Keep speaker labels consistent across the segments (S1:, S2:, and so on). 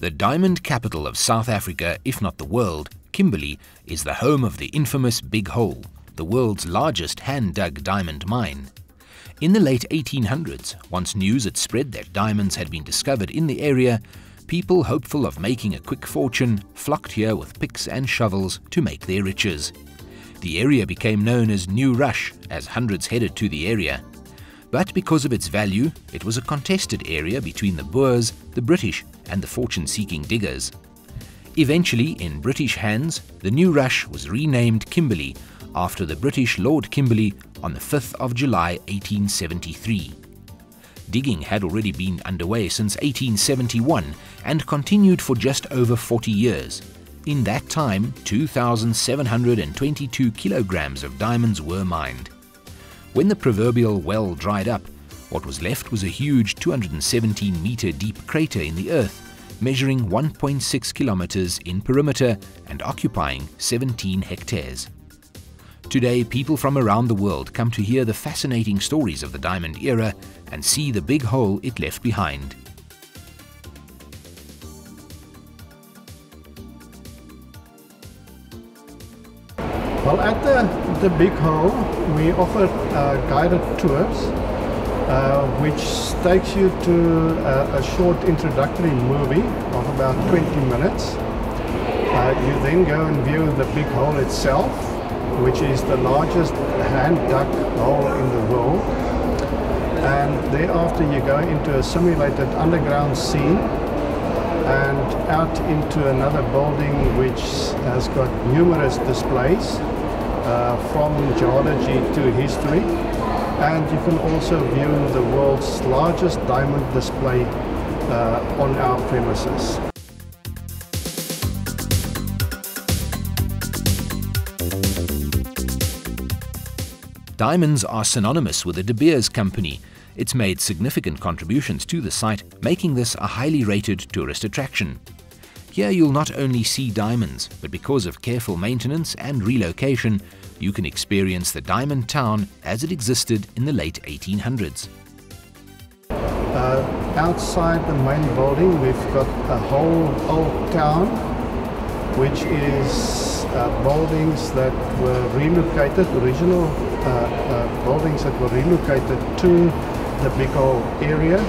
S1: The diamond capital of South Africa, if not the world, Kimberley, is the home of the infamous Big Hole, the world's largest hand-dug diamond mine. In the late 1800s, once news had spread that diamonds had been discovered in the area, people hopeful of making a quick fortune flocked here with picks and shovels to make their riches. The area became known as New Rush, as hundreds headed to the area. But because of its value, it was a contested area between the Boers, the British, and the fortune-seeking diggers. Eventually, in British hands, the New Rush was renamed Kimberley after the British Lord Kimberley on the 5th of July 1873. Digging had already been underway since 1871 and continued for just over 40 years. In that time, 2,722 kilograms of diamonds were mined. When the proverbial well dried up, what was left was a huge 217-meter deep crater in the earth, measuring 1.6 kilometers in perimeter and occupying 17 hectares. Today, people from around the world come to hear the fascinating stories of the diamond era and see the big hole it left behind.
S2: Well, at the Big Hole, we offer guided tours, which takes you to a short introductory movie of about 20 minutes. You then go and view the Big Hole itself, which is the largest hand-dug hole in the world. And thereafter you go into a simulated underground scene and out into another building which has got numerous displays from geology to history, and you can also view the world's largest diamond display on our premises.
S1: Diamonds are synonymous with the De Beers Company. It's made significant contributions to the site, making this a highly rated tourist attraction. Here you'll not only see diamonds, but because of careful maintenance and relocation, you can experience the diamond town as it existed in the late 1800s.
S2: Outside the main building, we've got a whole old town, which is buildings that were relocated, original buildings that were relocated to the Big Hole area.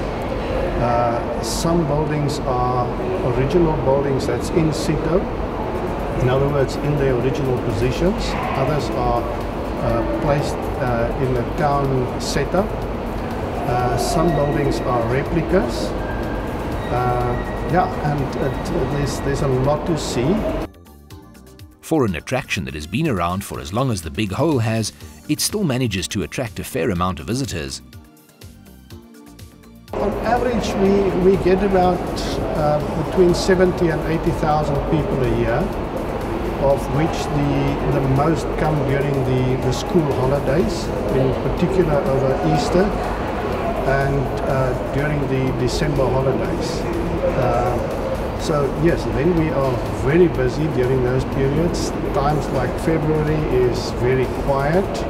S2: Some buildings are original buildings that's in situ, in other words, in their original positions. Others are placed in a town setup. Some buildings are replicas. There's a lot to see.
S1: For an attraction that has been around for as long as the Big Hole has, it still manages to attract a fair amount of visitors.
S2: On average, we get about between 70 and 80,000 people a year, of which the most come during the school holidays, in particular over Easter and during the December holidays. So yes, then we are very busy during those periods. Times like February is very quiet,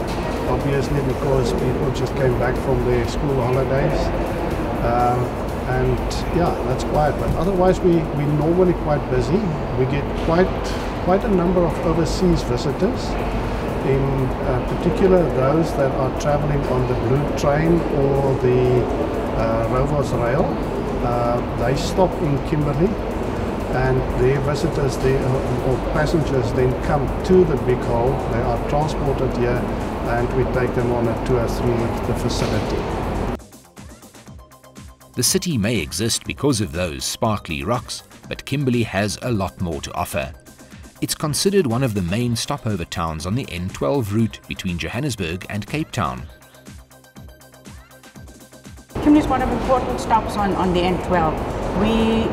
S2: obviously because people just came back from their school holidays. And yeah, that's quiet, but otherwise we're normally quite busy. We get quite a number of overseas visitors, in particular those that are traveling on the Blue Train or the Rovers Rail. They stop in Kimberley, and their visitors or passengers then come to the Big Hole. They are transported here and we take them on a tour through the facility.
S1: The city may exist because of those sparkly rocks, but Kimberley has a lot more to offer. It's considered one of the main stopover towns on the N12 route between Johannesburg and Cape Town.
S3: Kimberley is one of the important stops on the N12. We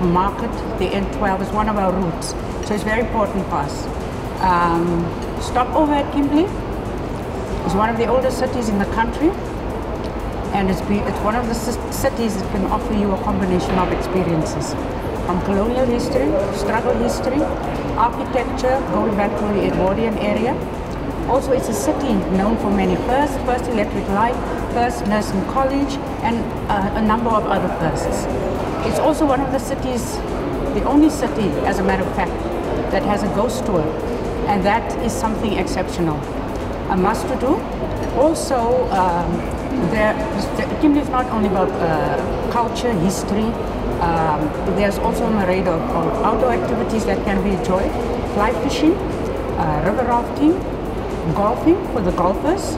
S3: market the N12 as one of our routes, so it's very important for us. Stopover at Kimberley is one of the oldest cities in the country, and it's one of the cities that can offer you a combination of experiences, from colonial history, struggle history, architecture, going back to the Edwardian area. Also, it's a city known for many firsts: first electric light, first nursing college, and a number of other firsts. It's also one of the cities, the only city, as a matter of fact, that has a ghost tour, and that is something exceptional. A must to do. Also, Kimberley is not only about culture, history. There's also an array of outdoor activities that can be enjoyed: fly fishing, river rafting, golfing for the golfers,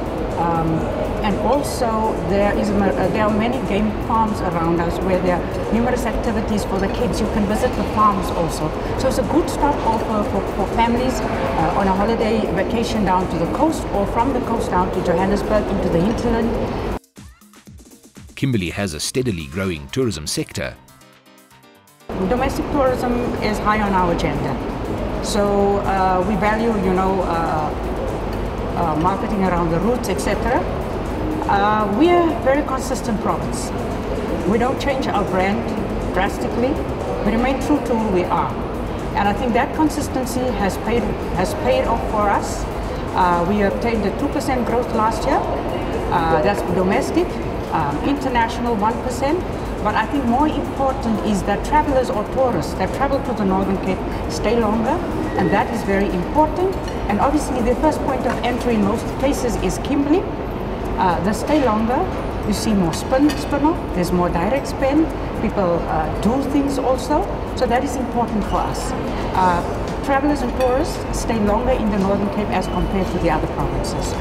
S3: and also there are many game farms around us where there are numerous activities for the kids. You can visit the farms also. So it's a good stop for families on a holiday vacation down to the coast, or from the coast down to Johannesburg into the hinterland.
S1: Kimberley has a steadily growing tourism sector.
S3: Domestic tourism is high on our agenda. So we value, marketing around the routes, etc. We are a very consistent province. We don't change our brand drastically. We remain true to who we are. And I think that consistency has paid off for us. We obtained a 2% growth last year. That's domestic. International 1%. But I think more important is that travelers or tourists that travel to the Northern Cape stay longer, and that is very important. And obviously the first point of entry in most places is Kimberley. They stay longer, you see more spin-off, there's more direct spend, people do things also, so that is important for us. Travelers and tourists stay longer in the Northern Cape as compared to the other provinces.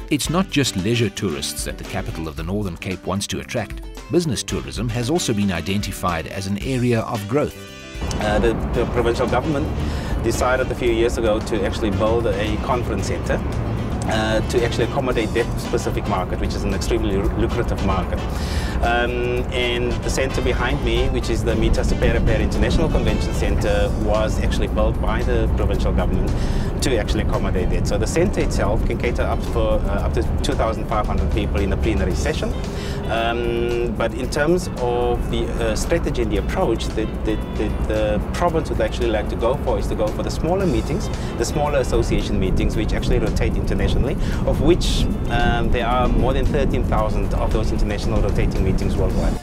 S1: It's not just leisure tourists that the capital of the Northern Cape wants to attract. Business tourism has also been identified as an area of growth.
S4: The provincial government decided a few years ago to actually build a conference centre to actually accommodate that specific market, which is an extremely lucrative market. And the centre behind me, which is the Mita Superipere International Convention Centre, was actually built by the provincial government to actually accommodate it. So the centre itself can cater up to 2,500 people in a plenary session. But in terms of the strategy and the approach that the province would actually like to go for is to go for the smaller meetings, the smaller association meetings, which actually rotate internationally, of which there are more than 13,000 of those international rotating meetings worldwide.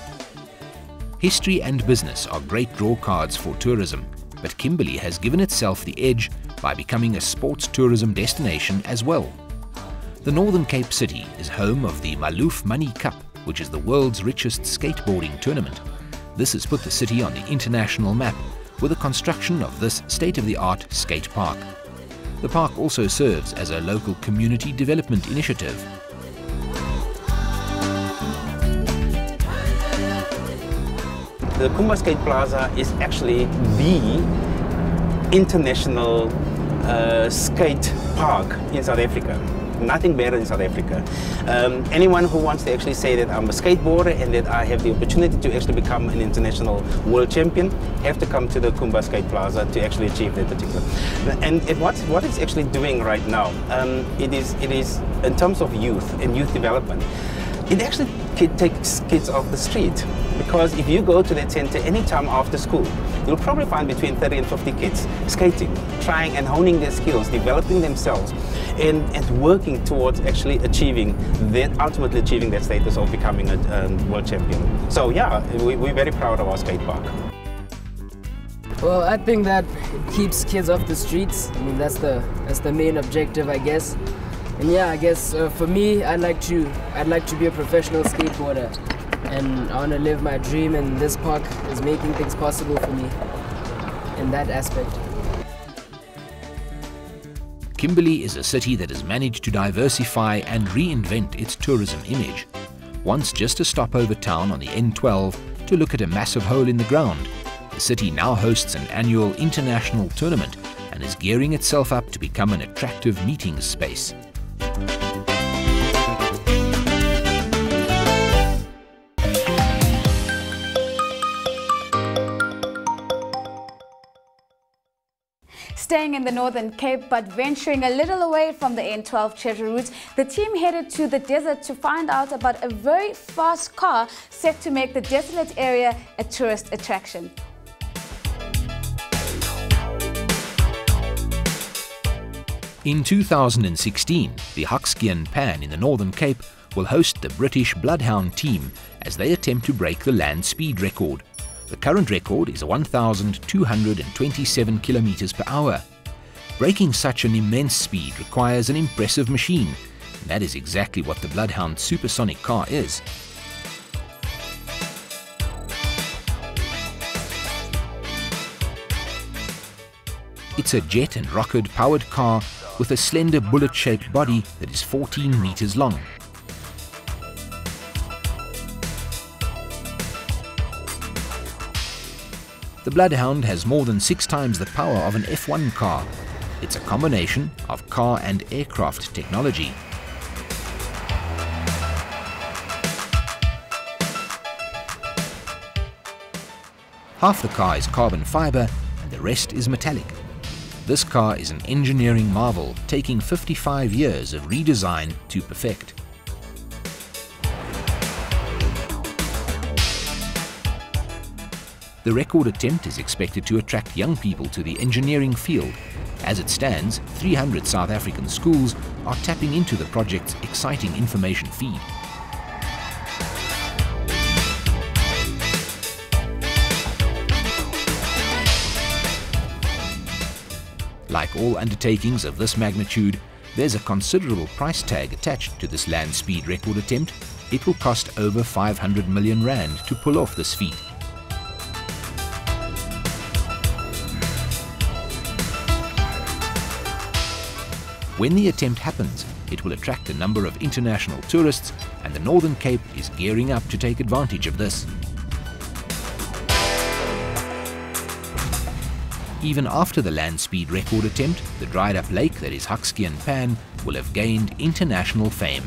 S1: History and business are great draw cards for tourism, but Kimberley has given itself the edge by becoming a sports tourism destination as well. The Northern Cape city is home of the Maloof Money Cup, which is the world's richest skateboarding tournament. This has put the city on the international map with the construction of this state-of-the-art skate park. The park also serves as a local community development initiative.
S4: The Kumba Skate Plaza is actually the international skate park in South Africa. Nothing better in South Africa. Anyone who wants to actually say that I'm a skateboarder and that I have the opportunity to actually become an international world champion have to come to the Kumba Skate Plaza to actually achieve that particular. And what it's actually doing right now, it is in terms of youth and youth development, it actually takes kids off the street. Because if you go to that centre anytime after school, you'll probably find between 30 and 50 kids skating, trying and honing their skills, developing themselves, and working towards actually ultimately achieving that status of becoming a world champion. So yeah, we're very proud of our skate park.
S5: Well, I think that keeps kids off the streets. I mean, that's the main objective, I guess. And yeah, I guess for me, I'd like to be a professional skateboarder, and I want to live my dream, and this park is making things possible for me in that aspect.
S1: Kimberley is a city that has managed to diversify and reinvent its tourism image. Once just a stopover town on the N12 to look at a massive hole in the ground, the city now hosts an annual international tournament and is gearing itself up to become an attractive meeting space.
S6: Staying in the Northern Cape but venturing a little away from the N12 treasure routes, the team headed to the desert to find out about a very fast car set to make the desolate area a tourist attraction. In
S1: 2016, the Huxkian Pan in the Northern Cape will host the British Bloodhound team as they attempt to break the land speed record. The current record is 1,227 kilometers per hour. Breaking such an immense speed requires an impressive machine, and that is exactly what the Bloodhound supersonic car is. It's a jet and rocket powered car with a slender bullet-shaped body that is 14 meters long. The Bloodhound has more than 6 times the power of an F1 car. It's a combination of car and aircraft technology. Half the car is carbon fiber and the rest is metallic. This car is an engineering marvel, taking 55 years of redesign to perfect. The record attempt is expected to attract young people to the engineering field. As it stands, 300 South African schools are tapping into the project's exciting information feed. Like all undertakings of this magnitude, there's a considerable price tag attached to this land speed record attempt. It will cost over 500 million rand to pull off this feat. When the attempt happens, it will attract a number of international tourists, and the Northern Cape is gearing up to take advantage of this. Even after the land speed record attempt, the dried up lake that is Huxkey and Pan will have gained international fame.